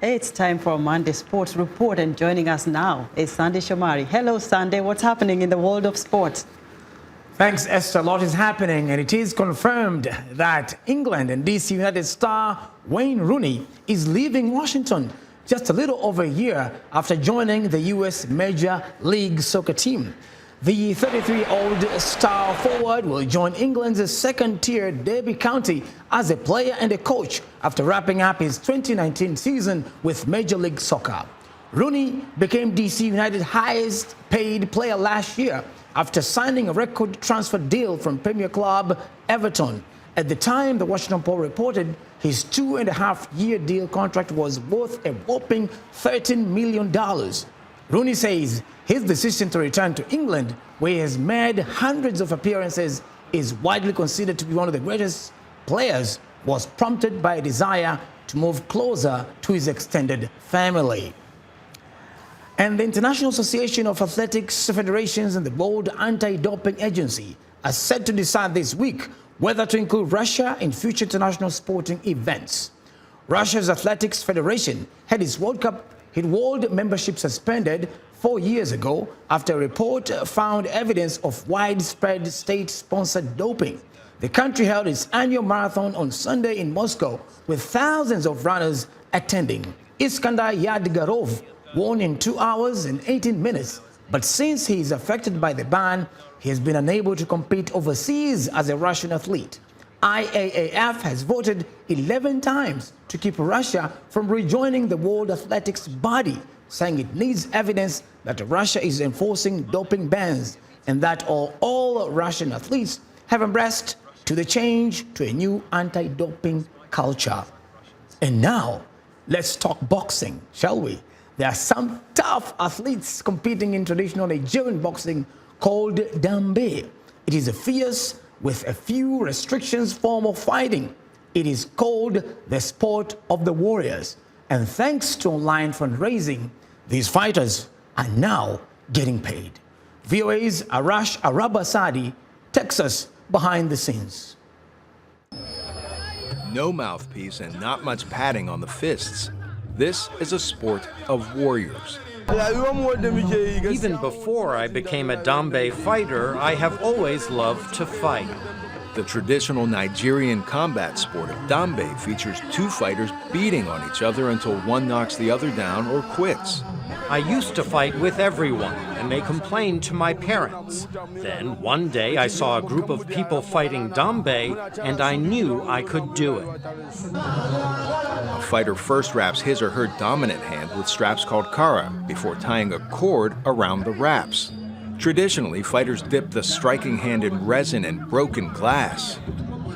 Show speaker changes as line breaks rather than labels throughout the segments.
It's time for Monday Sports Report, and joining us now is Sandy Shomari. Hello, Sandy. What's happening in the world of sports?
Thanks, Esther. A lot is happening, and it is confirmed that England and DC United star Wayne Rooney is leaving Washington just a little over a year after joining the U.S. Major League Soccer team. The 33-year-old star forward will join England's second-tier Derby County as a player and a coach after wrapping up his 2019 season with Major League Soccer. Rooney became DC United's highest-paid player last year after signing a record transfer deal from Premier club Everton. At the time, the Washington Post reported his 2.5-year deal contract was worth a whopping $13 million. Rooney says his decision to return to England, where he has made hundreds of appearances, is widely considered to be one of the greatest players, was prompted by a desire to move closer to his extended family. And the International Association of Athletics Federations and the World Anti-Doping Agency are set to decide this week whether to include Russia in future international sporting events. Russia's Athletics Federation had its World membership suspended 4 years ago after a report found evidence of widespread state-sponsored doping. The country held its annual marathon on Sunday in Moscow with thousands of runners attending. Iskandar Yadgarov won in 2 hours and 18 minutes, but since he is affected by the ban, he has been unable to compete overseas as a Russian athlete. IAAF has voted 11 times to keep Russia from rejoining the World Athletics body, saying it needs evidence that Russia is enforcing doping bans and that all Russian athletes have embraced to the change to a new anti-doping culture. And now, let's talk boxing, shall we? There are some tough athletes competing in traditional Nigerian boxing called Dambe. It is a fierce, with a few restrictions, form of fighting. It is called the sport of the warriors. And thanks to online fundraising, these fighters are now getting paid. VOA's Arash Arabasadi takes us behind the scenes.
No mouthpiece and not much padding on the fists. This is a sport of warriors.
Even before I became a Dambe fighter, I have always loved to fight.
The traditional Nigerian combat sport of Dambe features two fighters beating on each other until one knocks the other down or quits.
I used to fight with everyone, and they complained to my parents. Then one day I saw a group of people fighting Dambe, and I knew I could do it.
A fighter first wraps his or her dominant hand with straps called kara before tying a cord around the wraps. Traditionally, fighters dip the striking hand in resin and broken glass.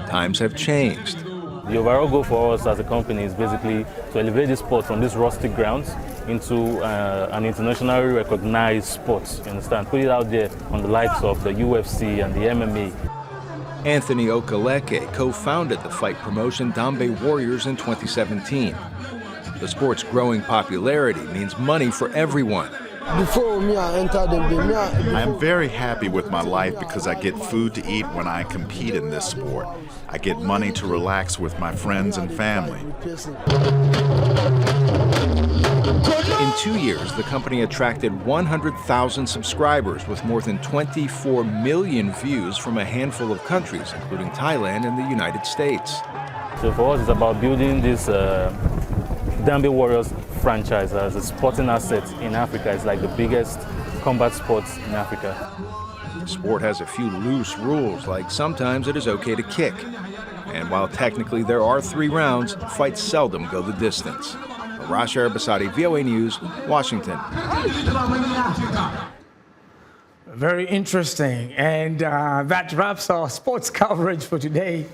Times have changed.
The overall goal for us as a company is basically to elevate the sport from these rustic grounds into an internationally recognized sport, you understand? Put it out there on the likes of the UFC and the MMA.
Anthony Okaleke co-founded the fight promotion Dambe Warriors in 2017. The sport's growing popularity means money for everyone.
I am very happy with my life because I get food to eat when I compete in this sport. I get money to relax with my friends and family.
In 2 years, the company attracted 100,000 subscribers with more than 24 million views from a handful of countries, including Thailand and the United States.
So for us, it's about building this Dambe Warriors franchise as a sporting asset in Africa. It's like the biggest combat sports in Africa.
The sport has a few loose rules, like sometimes it is okay to kick. And while technically there are 3 rounds, fights seldom go the distance. Arash Arabasadi, VOA News, Washington.
Very interesting. And that wraps our sports coverage for today.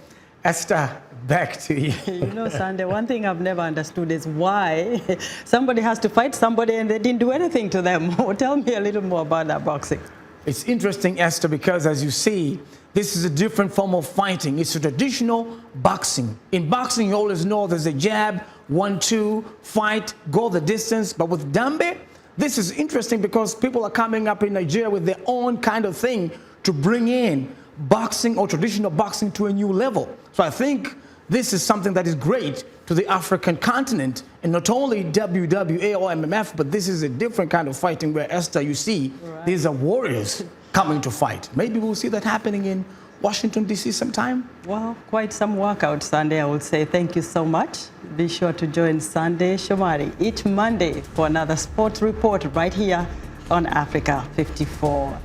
Esther, back to you.
You know, Sandy, one thing I've never understood is why somebody has to fight somebody and they didn't do anything to them. Tell me a little more about that boxing.
It's interesting, Esther, because as you see, this is a different form of fighting. It's a traditional boxing. In boxing, you always know there's a jab, 1-2, fight, go the distance. But with Dambe, this is interesting because people are coming up in Nigeria with their own kind of thing to bring in boxing or traditional boxing to a new level. So I think this is something that is great to the African continent, and not only WWA or MMF, but this is a different kind of fighting where, Esther, you see, these are warriors coming to fight. Maybe we'll see that happening in Washington, D.C. sometime?
Well, quite some workout Sunday, I would say. Thank you so much. Be sure to join Sunday Shomari each Monday for another sports report right here on Africa 54.